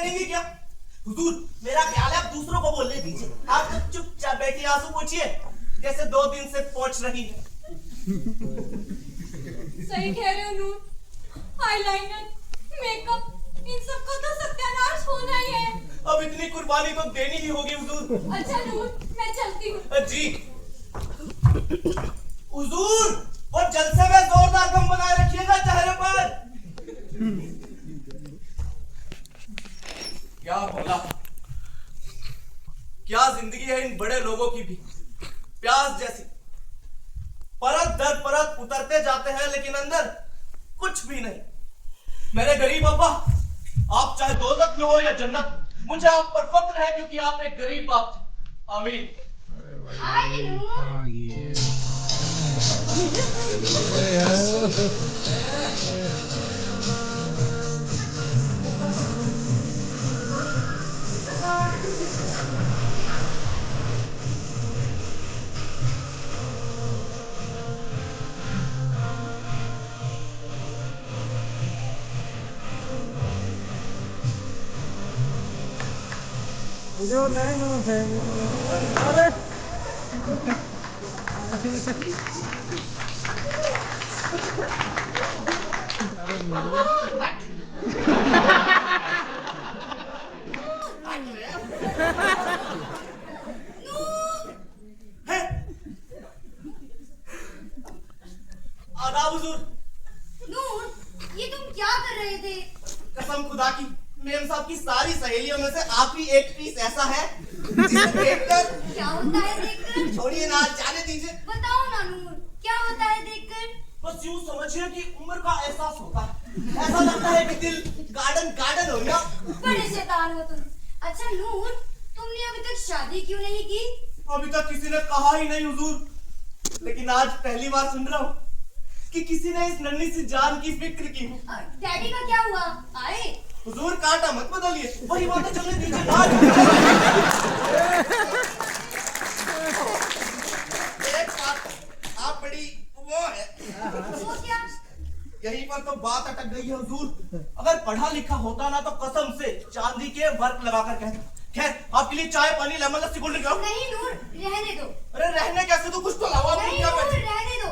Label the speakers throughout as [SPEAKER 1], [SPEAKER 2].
[SPEAKER 1] पहनेंगे क्या? हुजूर, मेरा ख्याल है आप दूसरों को बोलने दीजिए। आप तो चुपचाप बैठिए, आंसू पोंछिए, जैसे 2 दिन से पोंछ रही है।
[SPEAKER 2] सही कह रहे हो नूर, आईलाइनर, मेकअप, इन सब का तो सत्यानाश होना ही है।
[SPEAKER 1] अब इतनी कुर्बानी तो देनी ही होगी हुजूर।
[SPEAKER 2] अच्छा नूर, मैं चलती हूँ।
[SPEAKER 1] जी हुजूर, और जलसे में जोरदार गम बनाए रखिएगा चेहरे पर। क्या बोला, क्या जिंदगी है इन बड़े लोगों की भी, प्यास जैसी, परत दर परत उतरते जाते हैं लेकिन अंदर कुछ भी नहीं। मेरे गरीब अब्बा, आप चाहे दोजख में हो या जन्नत, मुझे आप पर फख्र है क्योंकि आप एक गरीब बाप थे। आमीन।
[SPEAKER 3] जो नहीं है अरे
[SPEAKER 1] आदाब हुजूर।
[SPEAKER 2] नूर, ये तुम क्या कर रहे थे?
[SPEAKER 1] कसम खुदा की, मेम साहब की सारी सहेलियों में से आप ही एक पीस ऐसा है जिसे देखकर
[SPEAKER 2] क्या होता है देखकर?
[SPEAKER 1] छोड़िए ना, जाने दीजिए।
[SPEAKER 2] बताओ ना नूर, क्या होता है देखकर?
[SPEAKER 1] बस यूं समझिए कि उम्र का एहसास होता है, ऐसा लगता है कि दिल गार्डन गार्डन हो गया।
[SPEAKER 2] बड़े शैतान हो तुम। अच्छा नूर, तुमने अभी तक शादी क्यों नहीं की?
[SPEAKER 1] अभी तक किसी ने कहा ही नहीं हुजूर, लेकिन आज पहली बार सुन रहा हूँ कि किसी ने इस नन्ही सी जान की फिक्र की।
[SPEAKER 2] डैडी का क्या हुआ? आए?
[SPEAKER 1] हुजूर कांटा मत बदलिए, वही बातें चलने दीजिए। एक बात, आप बड़ी वो है।
[SPEAKER 2] वो क्या?
[SPEAKER 1] यहीं पर तो बात अटक गई है हुजूर। अगर पढ़ा लिखा होता ना तो कसम से चांदी के वर्क लगाकर कहता। खैर, आपके लिए चाय पानी लेमन लस्सी कोल्ड ड्रिंक लाऊं?
[SPEAKER 2] नहीं नूर, रहने दो।
[SPEAKER 1] अरे रहने कैसे, तो कुछ तो लाओ। आप
[SPEAKER 2] नहीं
[SPEAKER 1] क्या
[SPEAKER 2] नूर,
[SPEAKER 1] बैठे?
[SPEAKER 2] रहने दो।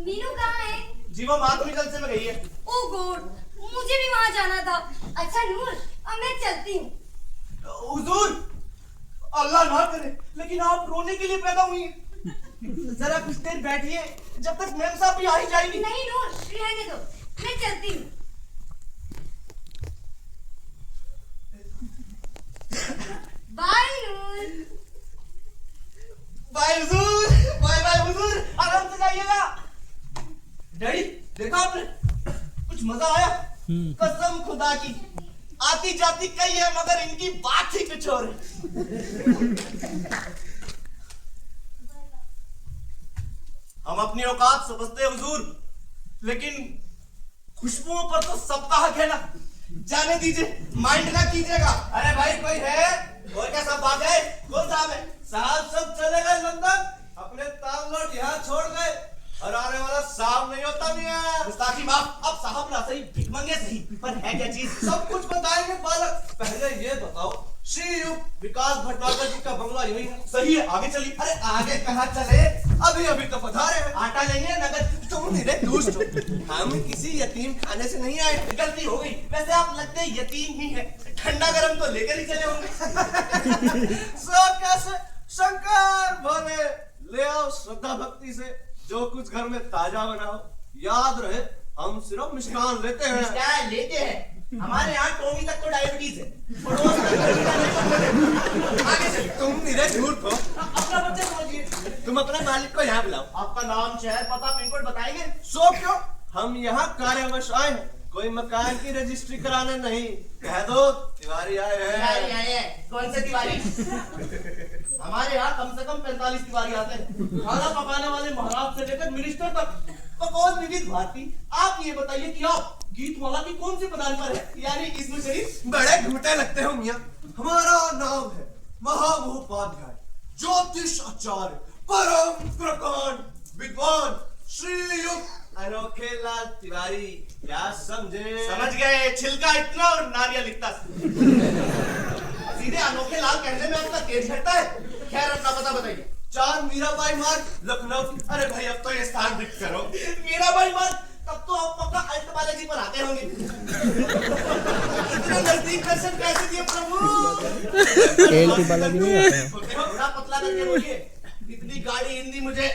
[SPEAKER 2] मीनू कहाँ है?
[SPEAKER 1] जी वो मातमी जलसे में गई है।
[SPEAKER 2] ओ गॉड, मुझे भी वहाँ जाना था। अच्छा नूर, अब मैं चलती हूँ।
[SPEAKER 1] हुजूर, अल्लाह ना करे, लेकिन आप रोने के लिए पैदा हुई हैं। जरा कुछ देर बैठिए, जब तक मैम साहब भी आ ही जाएंगी।
[SPEAKER 2] नहीं नूर, रहने दो, मैं चलती हूँ। बाय नूर।
[SPEAKER 1] बाय हुजूर, बाय बाय हुजूर, आराम से जाइएगा। डैडी, देखा आपने, कुछ मजा आया? कसम खुदा की, आती जाती कई है मगर इनकी बात ही कुछ और है। हम अपनी औकात समझते हैं हुजूर, लेकिन खुशबुओं पर तो सबका हक है ना। जाने दीजिए, माइंड ना कीजिएगा। अरे भाई कोई है? और क्या सब बात है? कौन साहब है? साहब सब चले गए लंदन, अपने तांगलोट यहाँ छोड़ गए, और आने वाला साहब नहीं होता मियां। गुस्ताखी माफ, अब साहब ना सही, भिखमंगे सही, पर है क्या चीज? सब कुछ बताएंगे बालक, पहले ये बताओ, श्रीयुक्त विकास भटनागर जी का बंगला यही है? सही है, आगे चलिए। अरे आगे कहाँ चले, अभी अभी तो पधारे हैं। आटा लेंगे नगद? तुम मेरे दुष्ट हो, हम किसी यतीम खाने से नहीं आए। गलती हो गई, वैसे आप लगते यतीम ही है, ठंडा गरम तो लेकर ही चले होंगे। सो कैसे शंकर भोले, ले आओ श्रद्धा भक्ति से जो कुछ घर में ताजा बनाओ। याद रहे, हम सिर्फ मिष्ठान लेते हैं। मिष्ठान लेते हैं? हमारे यहाँ टोमी तक को डायबिटीज है। पड़ोस में आगे चलिए। तुम मेरे झूठ हो, अपना बच्चा समझिए। तुम अपने मालिक को यहाँ बुलाओ। आपका नाम, शहर, पता, पिन कोड बताएंगे? सो क्यों, हम यहाँ कार्यवश आए हैं, कोई मकान की रजिस्ट्री कराने नहीं। कह दो तिवारी आए हैं। कौन से तिवारी? हमारे यहाँ कम से कम 45 तिवारी आते हैं, खाना पकाने वाले महाराज से लेकर मिनिस्टर तक। तो कौन विविध भारती, आप ये बताइए कि आप गीतमाला की कौन सी प्रधान पर है, यानी इस्म शरीफ? बड़े घूटे लगते हो मियां। हमारा नाम है महामहोपाध्याय, ज्योतिष आचार्य, परम प्रकांड विद्वान श्रीयुक्त अनोखेलाल तिवारी। क्या समझे? समझ गए, छिलका इतना और नारियल इतना। सीधे अनोखे लाल कहने में आपका तेज घटता है। खैर अपना पता बताइए। 4 मीराबाई मार्ग, लखनऊ। अरे भाई अब तो ये स्थान फिक्स करो। मीराबाई मार्ग, तब तो आप पक्का अल्ट बालाजी पर आते होंगे। इतना नजदीक दर्शन कैसे दिए प्रभु?
[SPEAKER 3] एल बालाजी नहीं आते हैं।
[SPEAKER 1] थोड़ा पतला करके बोलिए। इतनी गाड़ी हिंदी मुझे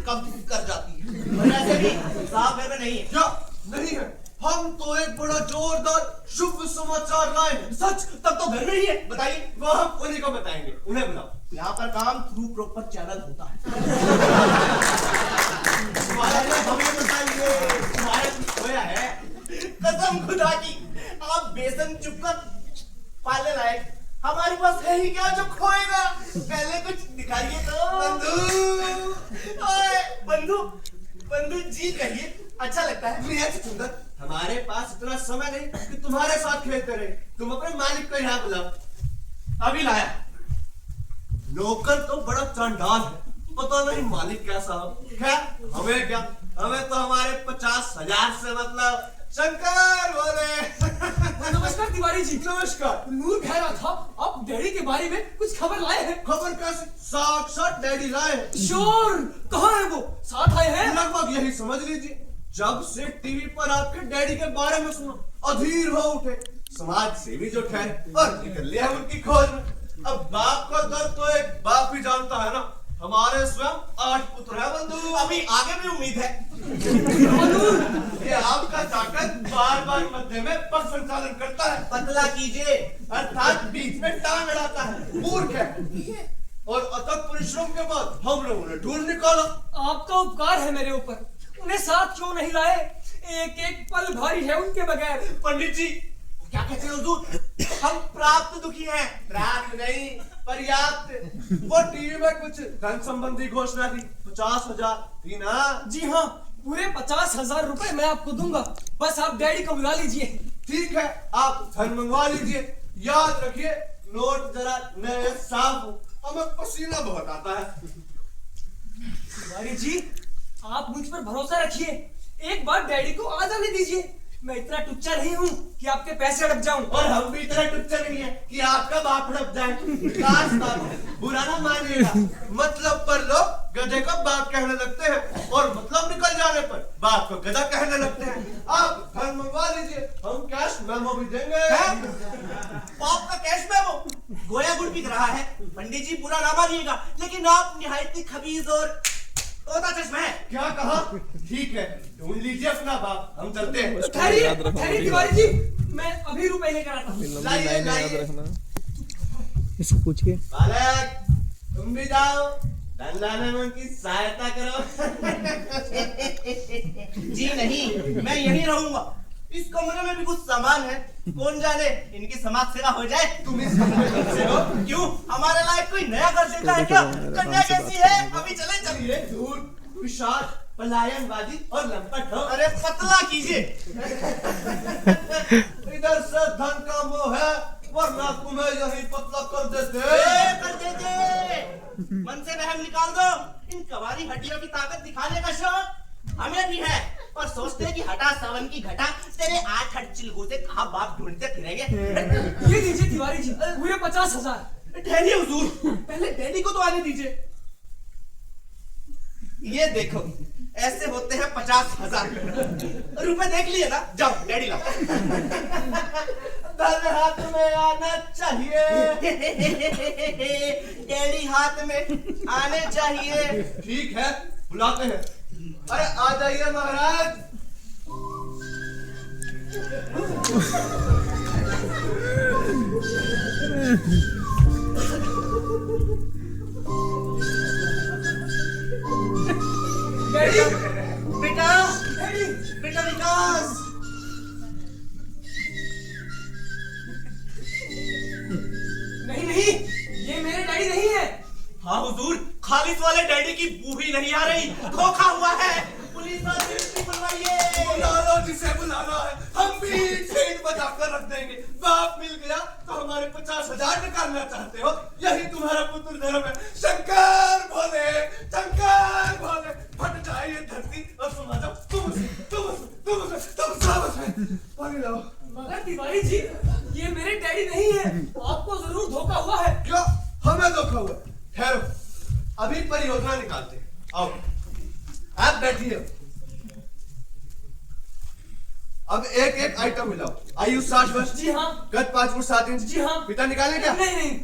[SPEAKER 1] कब कर जाती है। वैसे भी साहब घर में नहीं है। क्या नहीं है? हम तो एक बड़ा जोरदार शुभ समाचार लाए हैं। सच? तब तो घर में ही है। बताइए। वो हम उन्हीं को बताएंगे। उन्हें बुलाओ। यहाँ पर काम थ्रू प्रॉपर चैनल होता है। हमें बताइए तुम्हारे कुछ खोया है? कसम खुदा की आप बेसन चुपकर पाले लायक हमारे पास है ही क्या जो खोएगा? पहले कुछ दिखाइए तो। बंधु, ओए बंधु, बंधु जी कहिए, अच्छा लगता है। निहायत सुंदर। हमारे पास इतना समय नहीं कि तुम्हारे साथ खेलते रहे। तुम अपने मालिक को यहाँ बुलाओ। अभी लाया। नौकर तो बड़ा चांडाल है, पता नहीं मालिक कैसा हो। खैर हमें क्या, हमें तो हमारे 50,000 से मतलब। शंकर बोले।
[SPEAKER 4] नमस्कार तिवारी जी।
[SPEAKER 1] नमस्कार।
[SPEAKER 4] नूर कह रहा था आप डैडी के बारे में कुछ खबर लाए हैं।
[SPEAKER 1] खबर कैसे? साक्षात डैडी लाए हैं।
[SPEAKER 4] श्योर? कहाँ है वो? साथ आए हैं?
[SPEAKER 1] लगभग यही समझ लीजिए। जब से टीवी पर आपके डैडी के बारे में सुना, अधीर हो उठे। समाज सेवी जो ठहरे और निकल लिया उनकी खोज में। अब बाप का दर्द तो एक बाप ही जानता है ना। हमारे स्वयं 8 पुत्र है बंधु। अभी आगे भी उम्मीद है। ये आपका ताकत बार बार मध्य में पग संचालन करता है। पतला कीजिए, अर्थात बीच में टांग अड़ाता है। मूर्ख है। और अथक परिश्रम के बाद हमने उन्हें ढूंढ निकाला।
[SPEAKER 4] आपका उपकार है मेरे ऊपर। उन्हें साथ क्यों नहीं लाए? एक एक पल भारी है उनके बगैर।
[SPEAKER 1] पंडित जी क्या कहते हैं हुजूर? हम प्राप्त दुखी हैं। प्राप्त नहीं, पर्याप्त। वो टीवी में कुछ धन संबंधी घोषणा थी। 50,000 थी ना?
[SPEAKER 4] जी हाँ, पूरे 50,000 रुपए मैं आपको दूंगा। बस आप डैडी को बुला लीजिए।
[SPEAKER 1] ठीक है, आप धन मंगवा लीजिए। याद रखिए नोट जरा नए साफ हो, हमें पसीना बहुत आता है।
[SPEAKER 4] तिवारी जी आप मुझ पर भरोसा रखिए। एक बार डैडी को आ जाने दीजिए। मैं इतना टुच्चा नहीं हूँ कि आपके पैसे अड़प जाऊं।
[SPEAKER 1] और हम भी इतना टुच्चा नहीं है कि आपका बाप हड़प जाए। काश बाप बुरा ना मानिएगा। मतलब पर लोग गधे को बाप कहने लगते हैं और मतलब निकल जाने पर बाप को गधा कहने लगते हैं। आप धन मंगवा लीजिए, हम कैश मेमो भी देंगे। बाप का कैश मेमो गोया गुड़ बिक रहा है। पंडित जी बुरा ना मानिएगा, लेकिन आप निहायत खबीज और तोता चश्मा है। क्या कहा? ठीक है, ढूंढ लीजिए अपना बाप, हम चलते हैं।
[SPEAKER 4] ठहरिए ठहरिए तिवारी जी, मैं अभी रुपए लेकर आता हूँ।
[SPEAKER 1] लाइए लाइए।
[SPEAKER 3] इसको पूछ के
[SPEAKER 1] बालक तुम भी जाओ, धन लाने में उनकी सहायता करो। जी नहीं, मैं यहीं रहूंगा। इस कमरे में भी कुछ सामान है, कौन जाने इनकी समाज सेवा हो जाए। तुम इस कमरे में से हो? क्यों, हमारे लायक कोई नया घर देता है क्या? कन्या कैसी है? अभी चले चलिए। दूर विशाल पलायनवादी और लंपट हो। अरे पतला कीजिए। इधर से धन का मोह है, वरना तुम्हें यही पतला कर देते। मन से वहम निकाल दो। इन कवारी हड्डियों की ताकत दिखाने का शौक हमें भी है, पर सोचते हैं कि हटा सावन की घटा तेरे 8 चिलगू से कहाँ बाप ढूंढते फिरेंगे।
[SPEAKER 4] ये लीजिए तिवारी जी, पूरे 50,000।
[SPEAKER 1] ठहरिए हुजूर, पहले डैडी को तो आने दीजिए। ये देखो, ऐसे होते हैं 50,000 रुपए। देख लिए ना? जाओ डैडी लाओ। धन हाथ में आना चाहिए। डैडी हाथ में आने चाहिए। ठीक है, बुलाते हैं। अरे आ जाइए महाराज।
[SPEAKER 4] डैडी
[SPEAKER 1] बेटा, बेटा विकास।
[SPEAKER 4] नहीं नहीं, ये मेरे डैडी नहीं है।
[SPEAKER 1] हाँ हुजूर, खालिद वाले डैडी की बू ही नहीं आ रही, धोखा हुआ है। पुलिस वाले बुलवाइए। बुला लो जिसे बुलाना है, हम भी छेद बजाकर रख देंगे। बाप मिल गया तो हमारे 50,000 निकालना चाहते हो? यही तुम्हारा पुत्र धर्म है। शंकर भोले, शंकर भोले। फट जाए ये धरती और सुना जाओ तुम
[SPEAKER 4] डैडी नहीं है, आपको जरूर धोखा हुआ है।
[SPEAKER 1] क्या हमें धोखा हुआ? ठहरो, अभी परियोजना निकालते हैं। आओ, आप बैठिए। अब एक एक आइटम मिलाओ। आयु 60 वर्ष।
[SPEAKER 4] जी हाँ।
[SPEAKER 1] कद 5 फुट 7 इंच।
[SPEAKER 4] जी हाँ।
[SPEAKER 1] पिता निकालें क्या?
[SPEAKER 4] नहीं नहीं।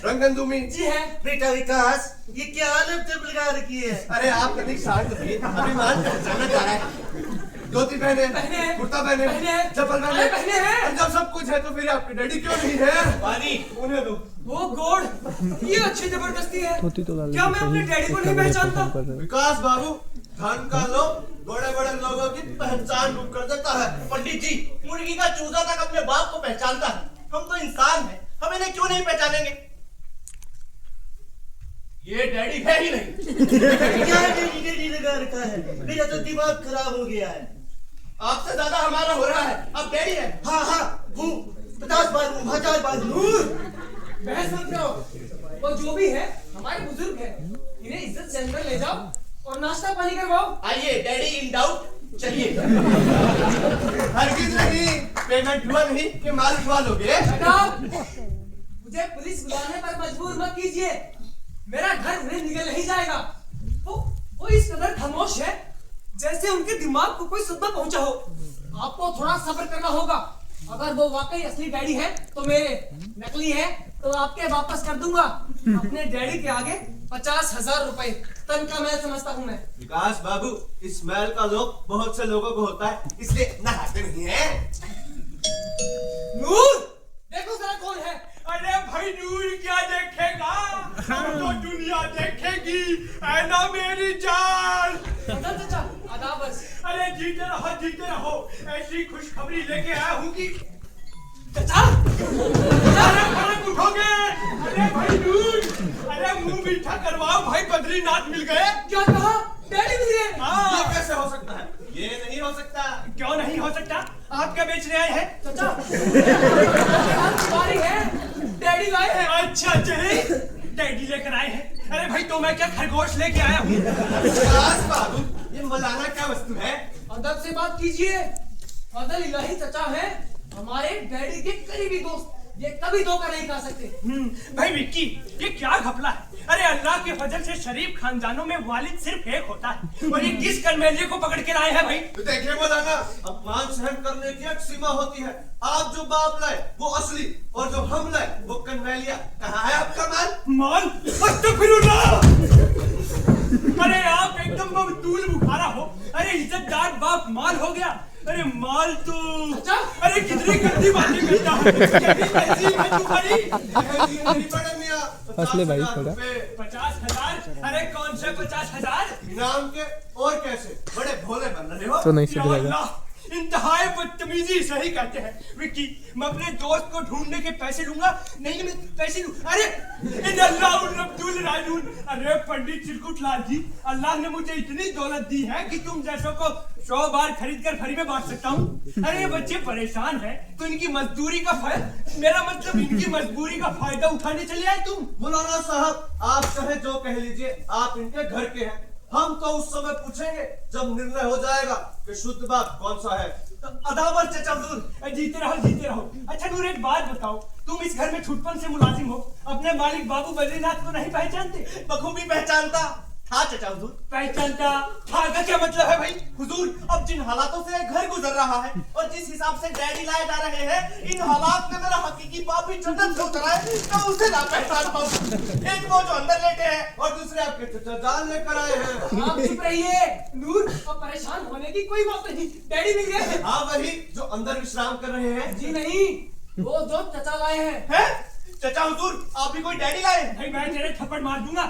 [SPEAKER 1] रंगनदूमी।
[SPEAKER 4] जी है।
[SPEAKER 5] बेटा विकास, ये क्या आलम लगा रखी है?
[SPEAKER 1] अरे आप कभी शांत रहिए, अभिमान पहचाना जा रहा है। धोती पहने,
[SPEAKER 4] पहने हैं।
[SPEAKER 1] कुर्ता पहने,
[SPEAKER 4] पहने हैं।
[SPEAKER 1] चप्पल पहने।
[SPEAKER 4] अरे पहने हैं।
[SPEAKER 1] और जब सब कुछ है तो फिर आपके डैडी क्यों नहीं है?
[SPEAKER 5] पानी।
[SPEAKER 1] उन्हें दो।
[SPEAKER 4] वो गॉड, ये अच्छी जबरदस्ती है।
[SPEAKER 3] धोती तो डाल
[SPEAKER 4] क्या मैं अपने डैडी को नहीं पहचानता?
[SPEAKER 1] विकास बाबू, धन का लोभ बड़े बड़े लोगों की पहचान डूब कर देता है।
[SPEAKER 5] पंडित जी, मुर्गी का चूजा तक अपने बाप को पहचानता है। हम तो इंसान हैं, हम इन्हें क्यों नहीं पहचानेंगे? ये डैडी है ही नहीं। क्या डैडी डैडी लगा रखा है? मेरा तो दिमाग खराब हो गया है।
[SPEAKER 1] आपसे ज्यादा हमारा हो रहा है। अब डैडी है।
[SPEAKER 5] हाँ हाँ हूँ, 50 बार हूँ, 1000 बार हूँ।
[SPEAKER 4] बहस मत करो। वो जो भी है हमारे बुजुर्ग है, इन्हें इज्जत से अंदर ले जाओ और नाश्ता पानी करवाओ।
[SPEAKER 5] आइए डैडी इन डाउट, चलिए।
[SPEAKER 1] हरगिज नहीं, पेमेंट हुआ नहीं कि माल उठवा लोगे?
[SPEAKER 4] मुझे पुलिस बुलाने पर मजबूर मत कीजिए। मेरा घर उन्हें निकल नहीं जाएगा। वो इस कदर खामोश है जैसे उनके दिमाग को कोई सदमा पहुंचा हो। आपको थोड़ा सब्र करना होगा। अगर वो वाकई असली डैडी है तो मेरे, नकली है तो आपके वापस कर दूंगा। अपने डैडी के आगे 50,000 रुपए तनख्वाह मैं समझता हूँ मैं।
[SPEAKER 1] विकास बाबू, इस महल का लोभ बहुत से लोगों को होता है, इसलिए नहाते नहीं है।
[SPEAKER 4] नूर, देखो जरा कौन है।
[SPEAKER 6] अरे भाई नूर क्या देखेगा, हम तो दुनिया देखेगी, है ना मेरी जान।
[SPEAKER 4] अंदर चाचा, आदाब बस।
[SPEAKER 6] अरे जीते रहो, ऐसी खुशखबरी लेके आया हूँ कि
[SPEAKER 4] चाचा,
[SPEAKER 6] अरे फौरन उठोगे। अरे भाई नूर, अरे मुंह मीठा करवाओ, भाई बद्रीनाथ मिल गए।
[SPEAKER 4] क्या कहा? डैडी मिल गए।
[SPEAKER 6] हाँ,
[SPEAKER 1] ये कैसे हो सकता है? ये नहीं हो सकता।
[SPEAKER 6] क्यों नहीं हो सकता? आप क्या बेचने आए हैं?
[SPEAKER 4] चाचा, तुम्हारी है, डैडी लाए हैं।
[SPEAKER 6] अच्छा चले, डैडी लेकर आए हैं। अरे भाई तो मैं क्या खरगोश लेके आया हूँ?
[SPEAKER 1] विकास बाबू, ये मौलाना क्या वस्तु है?
[SPEAKER 4] अदब से बात कीजिए। फजल इलाही चचा है हमारे डैडी के करीबी दोस्त। ये कभी धोखा नहीं खा सकते।
[SPEAKER 6] भाई विक्की, ये क्या घपला है? अरे अल्लाह के फजल से शरीफ खानदानों में वालिद सिर्फ एक होता है, और ये किस करमेलिए को पकड़ के लाए हैं भाई?
[SPEAKER 1] तो देखिए मौलाना, अपमान सहन करने की एक सीमा होती है। आप जो बाप लाए वो असली, और जो हम लाए वो कन्हैया। कहाँ है आपका माल?
[SPEAKER 6] माल? अस्तगफिरुल्लाह! अरे आप एकदम मबतूल बुखारा हो। अरे इज्जतदार बाप माल हो गया। अरे माल तो, अरे कितनी गंदी बातें करता है। कितनी तहजीब है तुम्हारी।
[SPEAKER 3] असली भाई थोड़ा।
[SPEAKER 6] 50,000? अरे कौन से 50,000?
[SPEAKER 1] इनाम के और कैसे? बड़े भोले बन रहे हो।
[SPEAKER 3] तो नहीं
[SPEAKER 6] या
[SPEAKER 3] सुधरेगा।
[SPEAKER 6] अल्लाह, इंतहाई बदतमीजी सही कहते हैं विक्की। मैं अपने दोस्त को ढूंढने के पैसे लूंगा, नहीं मैं पैसे लूं। अरे अरे पंडित चिरकुट लाल जी, अल्लाह ने मुझे इतनी दौलत दी है कि तुम जैसों को 100 बार खरीद कर फ्री में बांट सकता हूँ। अरे ये बच्चे परेशान हैं तो इनकी मजदूरी का मेरा मतलब इनकी मजबूरी का फायदा उठाने चले आए तुम।
[SPEAKER 1] मौलाना साहब, आप चाहे जो कह लीजिए, आप इनके घर के हैं। हम तो उस समय पूछेंगे जब निर्णय हो जाएगा कि शुद्ध बात कौन सा है।
[SPEAKER 6] अदावर चचा हुजूर, जीते रहो। अच्छा नूर, एक बात बताओ, तुम इस घर में छुटपन से मुलाजिम हो, अपने मालिक बाबू बद्रीनाथ को नहीं पहचानते?
[SPEAKER 5] बखूबी पहचानता था चचा हुजूर।
[SPEAKER 6] पहचानता था का क्या मतलब है भाई?
[SPEAKER 5] हुजूर, अब जिन हालातों से घर गुजर रहा है और जिस हिसाब से डैडी लाए जा रहे हैं, इन हालात में मेरा हकीकी बाप भी जन्नत से उतरा है, मैं उसे ना पहचान पाऊं। एक वो जो अंदर लेटे हैं और दूसरे आपके चचा जान लेकर आए हैं।
[SPEAKER 4] आप चुप रहिए नूर, और परेशान होने की कोई बात नहीं। डैडी मिल गए।
[SPEAKER 1] हाँ, वही जो अंदर विश्राम कर रहे हैं।
[SPEAKER 4] जी नहीं, वो जो चचा लाए हैं।
[SPEAKER 5] हैं? चचा हुजूर, आप भी कोई डैडी लाए?
[SPEAKER 6] भाई मैं तेरे थप्पड़ मार दूंगा।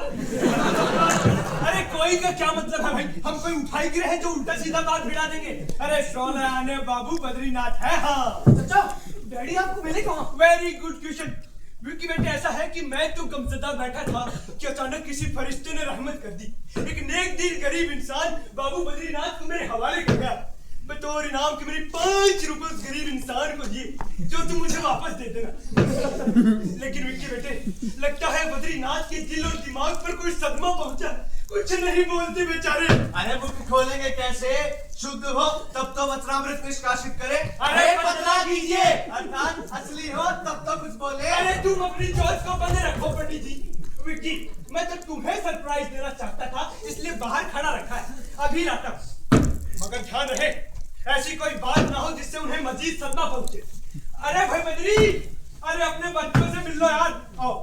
[SPEAKER 6] अरे कोई का क्या मतलब है भाई? हम कोई उठाई गिरे हैं जो उल्टा सीधा बात भिड़ा देंगे? अरे शोले आने बाबू बद्रीनाथ है। हाँ
[SPEAKER 4] चचा, डैडी आपको मिले कहाँ?
[SPEAKER 6] वेरी गुड क्वेश्चन विक्की बेटे। ऐसा है कि मैं तो गमज़दा बैठा था कि अचानक किसी फरिश्ते ने रहमत कर दी। एक नेक दिल गरीब इंसान बाबू बद्रीनाथ को मेरे हवाले कर गया, बतौर इनाम के मेरे 5 रुपए उस गरीब इंसान को दिए, जो तुम मुझे वापस दे देना। लेकिन विक्की बेटे, लगता है बद्रीनाथ के दिल और दिमाग पर कोई सदमा पहुंचा। कुछ नहीं बोलते बेचारे।
[SPEAKER 5] अरे बुक खोलेंगे कैसे? शुद्ध हो तब तो वचनामृत निष्कासित करे।
[SPEAKER 6] अरे पतला कीजिए।
[SPEAKER 5] अर्थात असली हो तब तो कुछ बोले।
[SPEAKER 6] अरे तुम अपनी चोट को बंद रखो पंडित जी। विक्की, मैं तो तुम्हें सरप्राइज देना चाहता था, इसलिए बाहर खड़ा रखा है, अभी लाता हूं। मगर ध्यान रहे, ऐसी कोई बात ना हो जिससे उन्हें मजीद सदमा पहुंचे। अरे भाई बद्री, अरे अपने बच्चों से मिल लो यार, आओ।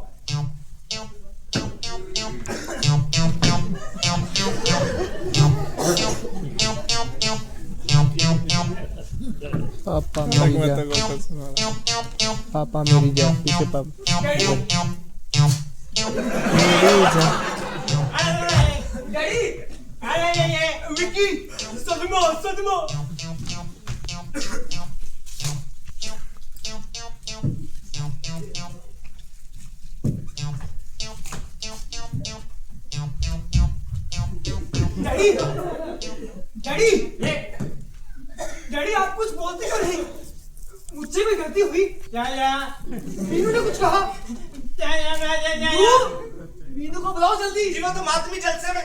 [SPEAKER 3] पापा मेरी जा, पापा मेरी जा, पीछे पापा मेरी जा।
[SPEAKER 6] डैडी, अरे विक्की, सदमा सदमा। डैडी, डैडी, डैडी आप कुछ बोलते क्यों नहीं? मुझसे भी गलती हुई। मीनू ने कुछ कहा। मीनू को बुलाओ जल्दी।
[SPEAKER 5] जी वो तो मातमी जलसे में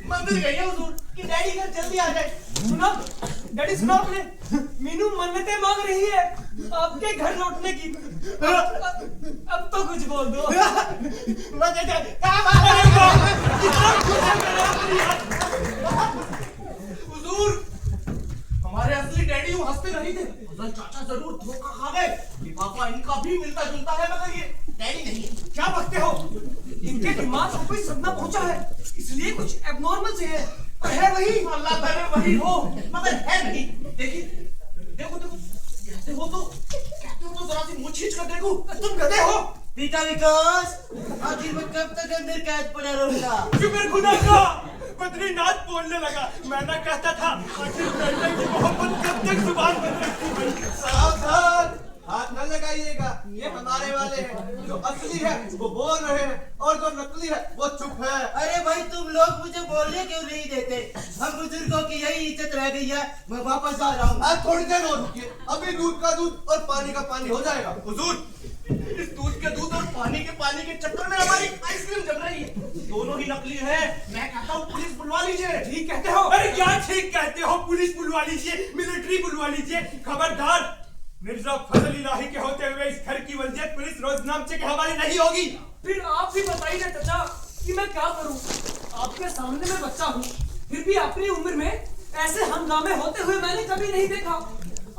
[SPEAKER 5] मंदिर गई है हुजूर कि डैडी घर जल्दी आ जाए।
[SPEAKER 6] सुना डैडी, सुना आपने? मीनू मन्नतें मांग रही है आपके घर लौटने की। अब तो कुछ बोल दो।
[SPEAKER 5] हुजूर हमारे असली डैडी यूं हंसते नहीं थे। असल चाचा जरूर धोखा खा गए कि पापा इनका भी मिलता जुलता है मगर ये डैडी नहीं है।
[SPEAKER 6] क्या बकते हो? इनके दिमाग को कोई सदमा पहुंचा है, इसलिए कुछ एबनॉर्मल से है। और है वही।
[SPEAKER 5] अल्लाह करे वही हो मगर है नहीं। देखिए देखो देखो कहते हो तो जरा सी मुंह खींच कर देखो।
[SPEAKER 6] तुम गधे हो।
[SPEAKER 1] बेटा विकास, आखिर में कब तक अंदर कैद पड़ा रहेगा?
[SPEAKER 6] शुक्र खुदा का, बद्रीनाथ बोलने लगा। मैं ना कहता था आखिर बेटे की मोहब्बत कब तक जुबान बंद रखती भाई।
[SPEAKER 5] सावधान, हाथ न लगाइएगा। ये हमारे वाले हैं, जो असली है वो बोल रहे हैं और जो नकली है वो चुप है।
[SPEAKER 1] अरे भाई तुम लोग मुझे बोलने क्यों नहीं देते? हम बुजुर्गों की यही इज्जत रह गई है। मैं वापस आ रहा हूँ।
[SPEAKER 5] आप थोड़ी देर और रुकिए, अभी दूध का दूध और पानी का पानी हो जाएगा। हुजूर इस दूध के दूध और पानी के चक्कर में हमारी आइसक्रीम जम रही है। दोनों ही नकली है। मैं कहता हूँ पुलिस बुलवा लीजिए।
[SPEAKER 6] ठीक कहते हो। अरे क्या ठीक कहते हो? पुलिस बुलवा लीजिए, मिलिट्री बुलवा लीजिए। खबरदार, मिर्जा फजल इलाही के होते हुए इस घर की वल्दियत पुलिस रोजनामचे के हवाले नहीं होगी।
[SPEAKER 4] फिर आप भी बताइए ना चाचा कि मैं क्या करूं? आपके सामने मैं बच्चा हूं, फिर भी अपनी उम्र में ऐसे हंगामे होते हुए मैंने कभी नहीं देखा।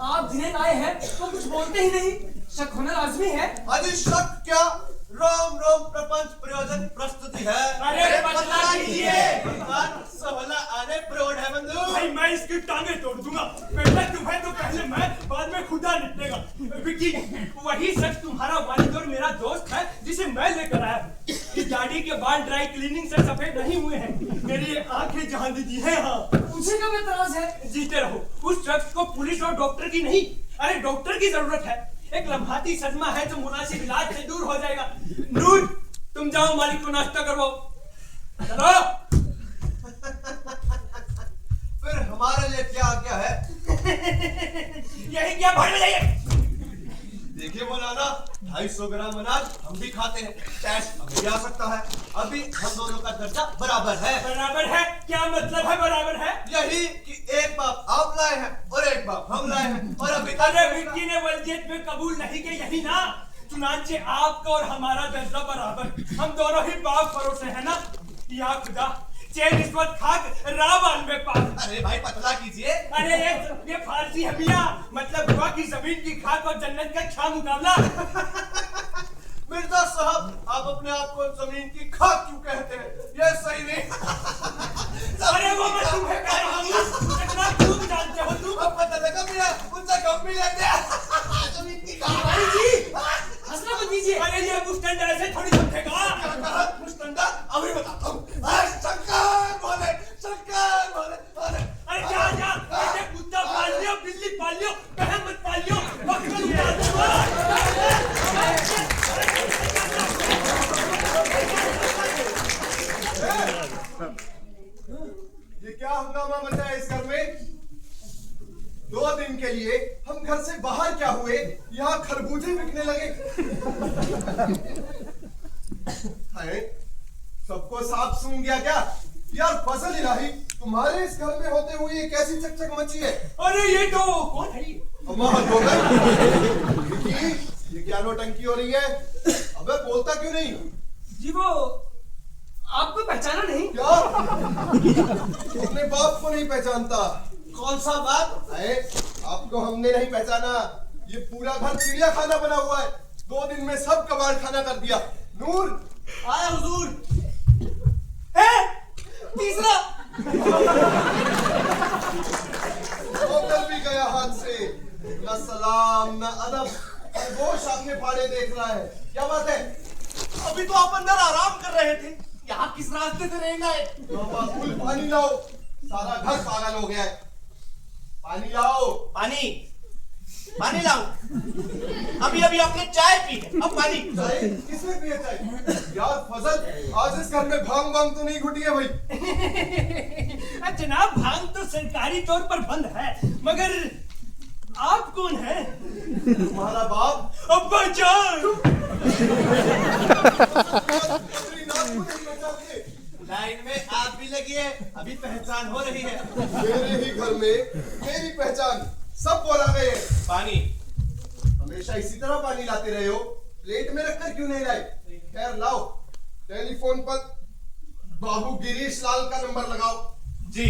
[SPEAKER 4] आप जिन्हें लाए हैं तो कुछ बोलते ही नहीं, शक होना लाजमी है।
[SPEAKER 5] अजी शक क्या, रोम रोम प्रपंच प्रयोजन प्रस्तुति है।
[SPEAKER 6] अरे पतला कीजिए।
[SPEAKER 5] सहला आने प्रौढ़ है बंधु।
[SPEAKER 6] भाई मैं इसकी टांगे तोड़ दूंगा। पहले तुम्हें तो पहले मैं, बाद में खुदा निपटेगा। विक्की, वही शख्स तुम्हारा वालिद और मेरा दोस्त है जिसे मैं लेकर आया हूँ। इस गाड़ी के बाल ड्राई क्लीनिंग से सफेद नहीं हुए हैं। मेरी आंखें जहां दी है। हाँ,
[SPEAKER 4] उनसे क्या एतराज है?
[SPEAKER 6] जीते रहो। उस शख्स को पुलिस और डॉक्टर की नहीं, अरे डॉक्टर की जरूरत है। एक लम्हाती सदमा है जो मुनासिब इलाज से दूर हो जाएगा। नूर, तुम जाओ मालिक को नाश्ता करवाओ। चलो।
[SPEAKER 5] फिर हमारे लिए क्या आज्ञा है?
[SPEAKER 6] यही क्या भाड़ में जाइए।
[SPEAKER 5] देखिए मौलाना, 250 ग्राम अनाज हम भी खाते हैं, टैक्स हमें भी आ सकता है। अभी हम दोनों का दर्जा बराबर है।
[SPEAKER 6] बराबर है? क्या मतलब है बराबर है?
[SPEAKER 5] यही कि एक बाप आप लाए हैं और एक बाप हम लाए हैं और अभी
[SPEAKER 6] अरे विक्की ने वल्दियत में कबूल नहीं किया, यही ना? चुनांचे आपका और हमारा दर्जा बराबर, हम दोनों ही पाक परोसे हैं ना? या खुदा, चैन रिश्वत खाक रावण में पाक।
[SPEAKER 5] अरे भाई पतला कीजिए।
[SPEAKER 6] अरे ये फारसी है मियां, मतलब हुआ कि जमीन की खाक और जन्नत का क्या मुकाबला।
[SPEAKER 5] मिर्जा साहब, आप अपने आप को जमीन की खाक क्यों कहते हैं? ये सही नहीं।
[SPEAKER 6] अरे वो मैं तुम्हें कह रहा हूँ, इतना खूब जानते हो तुम।
[SPEAKER 5] अब पता लगा मियां, उनसे कम भी लेते हैं। जमीन की खाक।
[SPEAKER 4] भाई जी, हंसना मत दीजिए।
[SPEAKER 6] अरे ये मुस्टंडा ऐसे थोड़ी समझेगा।
[SPEAKER 5] क्या कहा? मुस्तंडा? अभी बताता हूँ। शक्कर बोले, शक्कर बोले, बोले।
[SPEAKER 6] अरे जा जा, ऐसे कुत्ता पाल लियो, बिल्ली पाल लियो, बहन मत पाल लियो, बकरी उतार दूंगा।
[SPEAKER 5] ये क्या हंगामा मचा है इस घर में? 2 दिन के लिए हम घर से बाहर क्या हुए, यहाँ खरबूजे बिकने लगे। हाय,
[SPEAKER 7] सबको सांप सूंघ गया क्या? यार फजल इलाही, तुम्हारे इस घर में होते हुए ये कैसी चकचक मची है?
[SPEAKER 6] अरे ये तो कौन है ये?
[SPEAKER 7] अम्मा हो गई। विकी, ये क्या नौटंकी हो रही है? अबे बोलता क्यों नहीं?
[SPEAKER 4] जी वो आपको पहचाना नहीं?
[SPEAKER 7] क्या? अपने बाप को नहीं पहचानता?
[SPEAKER 5] कौन सा बात?
[SPEAKER 7] अरे आपको हमने नहीं पहचाना। ये पूरा घर चिड़िया खाना बना हुआ है। 2 दिन में सब कबाड़ खाना कर दिया। नूर,
[SPEAKER 5] आया हुजूर।
[SPEAKER 4] है तीसरा।
[SPEAKER 7] बोतल भी गया हाथ से। न सलाम न अदब, खामोश आंखें फाड़े देख रहा है। क्या बात है?
[SPEAKER 5] अभी तो आप अंदर आराम कर रहे थे, यहाँ किस रास्ते से रहेंगे?
[SPEAKER 7] मामा फुल पानी लाओ, सारा घर पागल हो गया है। पानी लाओ।
[SPEAKER 5] पानी, पानी लाओ। अभी अभी आपने चाय पी है, अब पानी।
[SPEAKER 7] चाय? किसने पिया चाय? यार फजल, आज इस घर में भांग वांग तो नहीं घुटी है भाई?
[SPEAKER 6] जनाब भांग तो सरकारी तौर पर बंद है, मगर आप कौन हैं?
[SPEAKER 7] तुम्हारा बाप?
[SPEAKER 6] अब्बा जान।
[SPEAKER 7] बद्रीनाथ को नहीं पहचानते?
[SPEAKER 5] लाइन में आप भी लगिए, अभी पहचान हो रही है।
[SPEAKER 7] मेरे ही घर में मेरी पहचान, सब बोला गए।
[SPEAKER 5] पानी।
[SPEAKER 7] हमेशा इसी तरह पानी लाते रहे हो, प्लेट में रखकर क्यों नहीं लाए? खैर लाओ। टेलीफोन पर बाबू गिरीश लाल का नंबर लगाओ।
[SPEAKER 5] जी।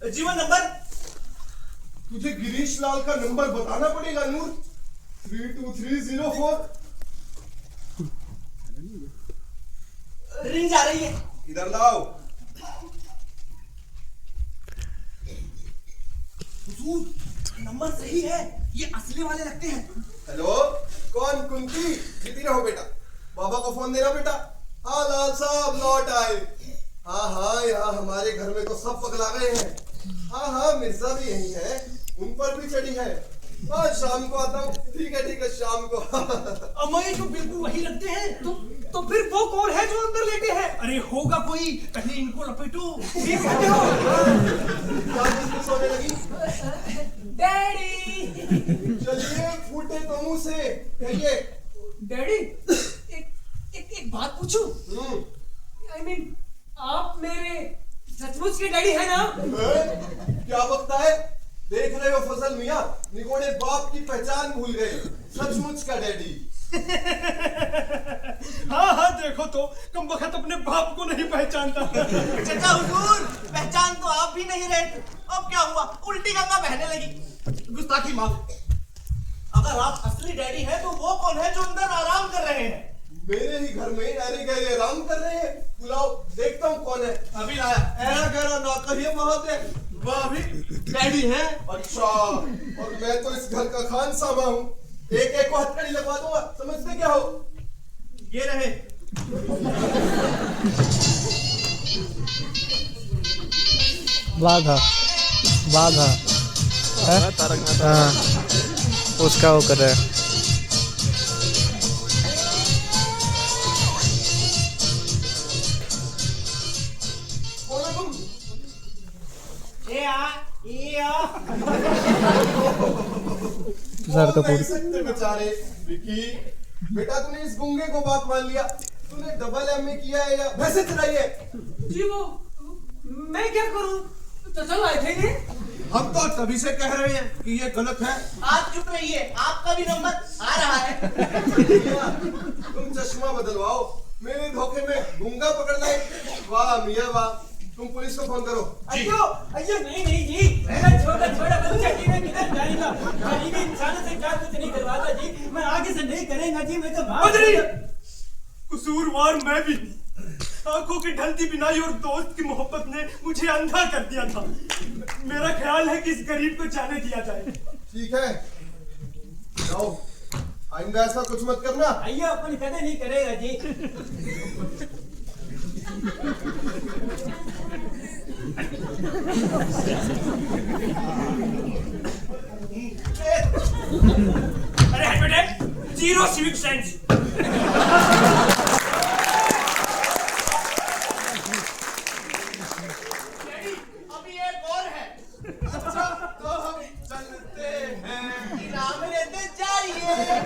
[SPEAKER 5] जीवन नंबर?
[SPEAKER 7] तुझे गिरीश लाल का नंबर बताना पड़ेगा नूर। 32304।
[SPEAKER 5] रिंग जा रही है।
[SPEAKER 7] इधर लाओ।
[SPEAKER 5] हुजूर, नंबर सही है, ये असली वाले लगते हैं।
[SPEAKER 7] हेलो, कौन? कुंती? जीती रहो बेटा। बाबा को फोन देना बेटा। हाँ लाल साहब लौट आए। हाँ हाँ, यहाँ हमारे घर में तो सब पगला गए हैं। हाँ हाँ, मिर्जा भी यही है, उन पर भी चढ़ी है। हाँ शाम को आता हूँ। ठीक है शाम को।
[SPEAKER 6] अम्मा ये तो बिल्कुल वही लगते हैं।
[SPEAKER 4] तो फिर वो कौन है जो अंदर लेटे हैं?
[SPEAKER 6] अरे होगा कोई, पहले इनको लपेटो।
[SPEAKER 4] ठीक कहते हो।
[SPEAKER 7] क्या बिल्कुल सोने लगी?
[SPEAKER 4] डैडी।
[SPEAKER 7] चलिए फूटे तो मुंह से कहिए।
[SPEAKER 4] डैडी, एक बात पूछूं? I mean, आप मेरे सचमुच के डैडी है ना?
[SPEAKER 7] क्या बकता है? देख रहे हो फजल मियाँ, निगोड़े बाप की पहचान भूल गए। सचमुच का डैडी।
[SPEAKER 6] हाँ देखो तो कम वक्त अपने बाप को नहीं पहचानता।
[SPEAKER 5] चचा हुजूर, पहचान तो आप भी नहीं रहे थे। अब क्या हुआ? उल्टी गंगा बहने लगी। गुस्ताखी माफ। अगर आप असली डैडी हैं तो वो कौन है जो अंदर आराम कर रहे हैं?
[SPEAKER 7] मेरे ही घर में अरे गहरे आराम कर रहे हैं। बुलाओ, देखता हूँ कौन है।
[SPEAKER 5] अभी लाया। ऐरा गहरा ना कहिए महोदय, वह भी डैडी हैं।
[SPEAKER 7] अच्छा, और मैं तो इस घर का खान सामा हूँ। एक को हथकड़ी लगवा दूंगा, समझते क्या हो?
[SPEAKER 5] ये रहे।
[SPEAKER 3] बाघा बाघा है? हाँ, उसका वो कर रहा है।
[SPEAKER 7] कौन है तुम?
[SPEAKER 3] तुषार
[SPEAKER 7] बोल
[SPEAKER 3] कपूर।
[SPEAKER 7] नहीं सकते बेचारे। विकी, बेटा तूने इस गूंगे को बात मान लिया। तूने डबल एमए किया है या वैसे चलाई है?
[SPEAKER 4] जी वो मैं क्या करूं? तो चल आए थे ये।
[SPEAKER 7] हम तो तभी से कह रहे हैं कि ये गलत है।
[SPEAKER 5] आप चुप रहिए, आपका भी नंबर आ रहा है।
[SPEAKER 7] तुम चश्मा बदलवाओ, मेरे धोखे में गूंगा पकड़ना है। वाह मियाँ वाह, तुम पुलिस को फोन करो।
[SPEAKER 6] अयो अयो नहीं जी, मेरा छोटा बच्चा की मैं किधर जाएगा? गरीबी इंसानों से क्या कुछ नहीं करवाता जी। मैं आगे से नहीं करेगा जी, मैं तो बदरी कसूरवार मैं भी। आंखों की ढलती बिनाई और दोस्त की मोहब्बत ने मुझे अंधा कर दिया था। मेरा ख्याल है कि इस गरीब को जाने दिया जाए।
[SPEAKER 7] ठीक है, जाओ। आइंदा ऐसा कुछ मत करना।
[SPEAKER 6] आइए अपन कदे नहीं करेगा जी। अरे हट बेटे, जीरो सिविक सेंस।
[SPEAKER 5] अभी एक और है।
[SPEAKER 7] अच्छा, तो हम चलते हैं।
[SPEAKER 5] इनाम लेते जाइए। चाहिए।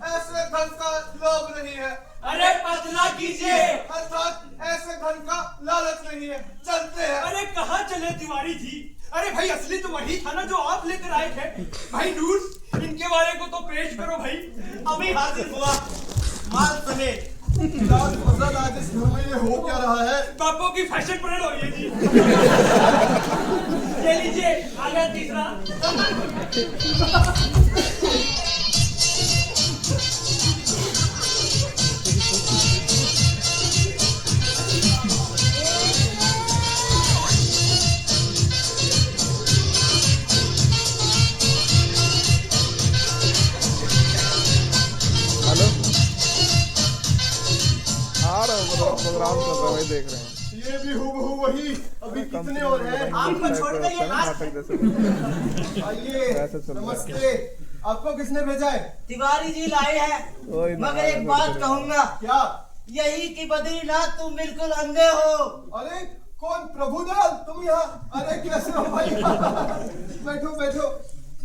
[SPEAKER 5] ऐसे धन का लोभ नहीं है,
[SPEAKER 6] अरे पतला कीजिए।
[SPEAKER 5] अर्थात ऐसे धन का लालच नहीं है। चलते हैं।
[SPEAKER 6] अरे कहाँ चले तिवारी जी? अरे भाई असली तो वही था ना जो आप लेकर आए थे। भाई नूर, इनके वाले को तो पेश करो भाई।
[SPEAKER 5] अभी हाजिर हुआ माल समेत।
[SPEAKER 7] यार फजल, आज इस घर में ये हो क्या रहा है?
[SPEAKER 6] बापू की फैशन परेड हो रही है जी। ये लीजिए, आ गया तीसरा।
[SPEAKER 3] हेलो, आ रहा है प्रोग्राम चल रहा है, वही देख रहे हैं।
[SPEAKER 7] ये भी हूबहू वही। अभी कितने और हैं?
[SPEAKER 5] आपको छोड़कर ये लास्ट
[SPEAKER 3] नाटक जैसे
[SPEAKER 7] आइए,
[SPEAKER 3] ऐसे चल रहा है।
[SPEAKER 7] नमस्ते। आपको किसने भेजा है?
[SPEAKER 8] तिवारी जी लाए हैं।
[SPEAKER 3] वही
[SPEAKER 8] मगर
[SPEAKER 3] ना,
[SPEAKER 8] एक बात कहूंगा,
[SPEAKER 7] क्या?
[SPEAKER 8] यही कि बद्रीनाथ तुम बिल्कुल अंधे हो।
[SPEAKER 7] अरे कौन प्रभुदयाल, तुम यहाँ? अरे कैसे हो भाई? बैठो बैठो।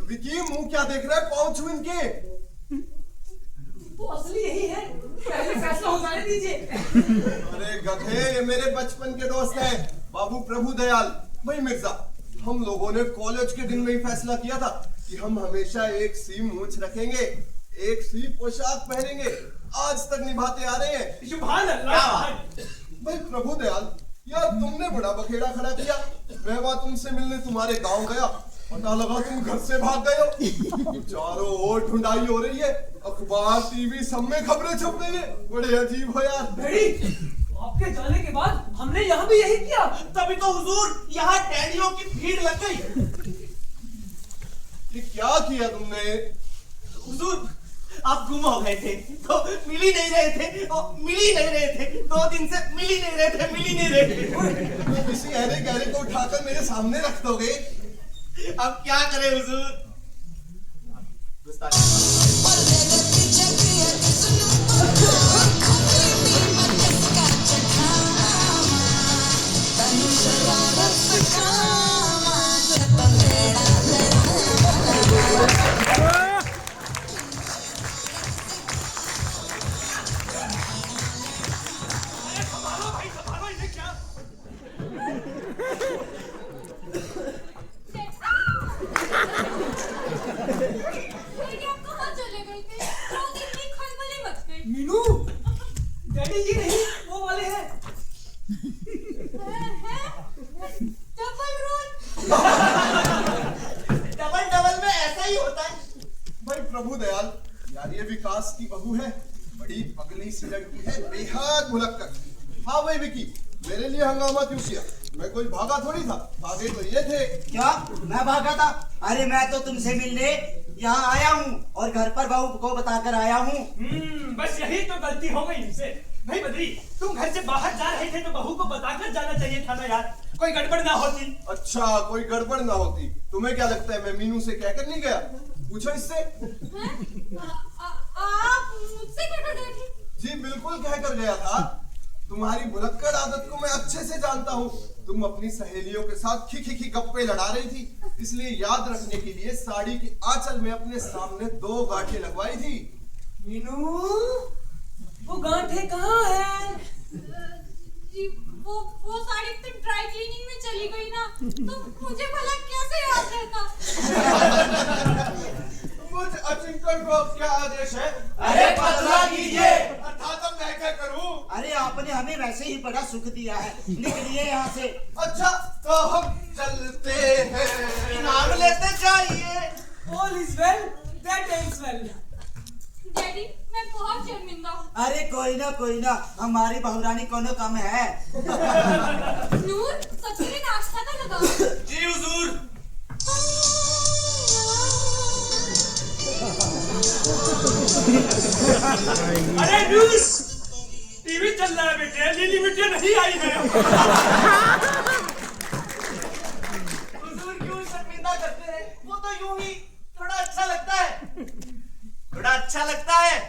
[SPEAKER 7] विकी, मुंह क्या देख रहा है? पाँव छू इनके।
[SPEAKER 4] वो असली यही है, पहले फैसला हो जाने दीजिए।
[SPEAKER 7] अरे गधे, ये मेरे बचपन के दोस्त हैं, बाबू प्रभुदयाल। भाई मिर्जा, हम लोगों ने कॉलेज के दिन में ही फैसला किया था कि हम हमेशा एक सी मूंछ रखेंगे, एक सी पोशाक पहनेंगे। आज तक निभाते आ रहे हैं।
[SPEAKER 6] सुभान अल्लाह।
[SPEAKER 7] भाई प्रभुदयाल, यार तुमने बड़ा बखेड़ा खड़ा किया। मैं बात तुमसे मिलने तुम्हारे गांव गया, पता लगा तुम घर से भाग गए हो। चारों ओर ढूंढाई हो रही है, अखबार टीवी सब में खबरें छप रही है। बड़े अजीब हो यार।
[SPEAKER 4] डैडी, आपके जाने के बाद हमने यहाँ भी यही किया।
[SPEAKER 5] तभी तो हुजूर यहाँ डैडियों की भीड़ लग गई।
[SPEAKER 7] ये क्या किया तुमने?
[SPEAKER 5] हुजूर, आप गुम हो गए थे तो मिल ही नहीं रहे थे, और मिल ही नहीं रहे थे। 2 दिन से मिल ही नहीं रहे थे, मिल ही नहीं रहे थे।
[SPEAKER 7] तो किसी अहरे गहरे को उठाकर मेरे सामने रख दोगे?
[SPEAKER 5] अब क्या करें हुजूर?
[SPEAKER 2] डैडी आप कहाँ चले गए थे? 2 दिन में खलबली मच गई।
[SPEAKER 4] मीनू, डैडी जी नहीं, वो वाले हैं।
[SPEAKER 2] Double role.
[SPEAKER 5] डबल डबल में ऐसा ही होता है।
[SPEAKER 7] भाई प्रभुदयाल, यार ये विकास की बहू है, बड़ी पगली सी लड़की है, बेहद भुलक्कड़। हाँ भाई विकी, मेरे लिए हंगामा क्यों किया? मैं कोई भागा थोड़ी था, भागे तो ये थे।
[SPEAKER 8] क्या मैं भागा था? अरे मैं तो तुमसे मिलने यहाँ आया हूँ और घर पर बहू को बताकर आया हूँ।
[SPEAKER 6] बस यही तो गलती हो गई इनसे। भाई बद्री, तुम घर से बाहर जा रहे थे तो बहू को बताकर जाना चाहिए था ना यार, कोई गड़बड़ ना होती।
[SPEAKER 7] अच्छा, कोई गड़बड़ ना होती। तुम्हें क्या लगता है मैं मीनू से कहकर नहीं गया? पूछो इससे।
[SPEAKER 2] आप मुझसे क्या कर रहे थे?
[SPEAKER 7] जी बिल्कुल कह कर गया था। तुम्हारी भुलक्कड़ आदत को मैं अच्छे से जानता हूँ। तुम अपनी सहेलियों के साथ खी गप्पे लड़ा रही थी, इसलिए याद रखने के लिए साड़ी के आंचल में अपने सामने 2 गांठें लगवाई थी।
[SPEAKER 4] मीनू, वो गांठें कहाँ हैं?
[SPEAKER 2] जी वो साड़ी तो ड्राई क्लीनिंग में चली गई ना, तो मुझे भला कैसे याद रहता?
[SPEAKER 5] मुझ अचिंतन को क्या आदेश है?
[SPEAKER 8] अरे पतला कीजिए।
[SPEAKER 5] अर्थात अब मैं क्या करूं?
[SPEAKER 8] अरे आपने हमें वैसे ही बड़ा सुख दिया है, निकलिए यहाँ से।
[SPEAKER 5] अच्छा तो हम चलते हैं, इनाम लेते जाइए।
[SPEAKER 4] All is well that ends well.
[SPEAKER 2] Daddy, मैं बहुत शर्मिंदा हूँ।
[SPEAKER 8] अरे कोई ना, हमारी बहुरानी कोनो कम है।
[SPEAKER 2] नूर, सबके लिए नाश्ता का लगाओ।
[SPEAKER 5] जी हुजूर।
[SPEAKER 6] अरे न्यूज, टीवी चल रहा है बेटे, लीली बिटिया नहीं आई है।
[SPEAKER 5] हुजूर क्यों शर्मिंदा करते हैं? वो तो यूं ही थोड़ा अच्छा लगता है, थोड़ा अच्छा लगता है।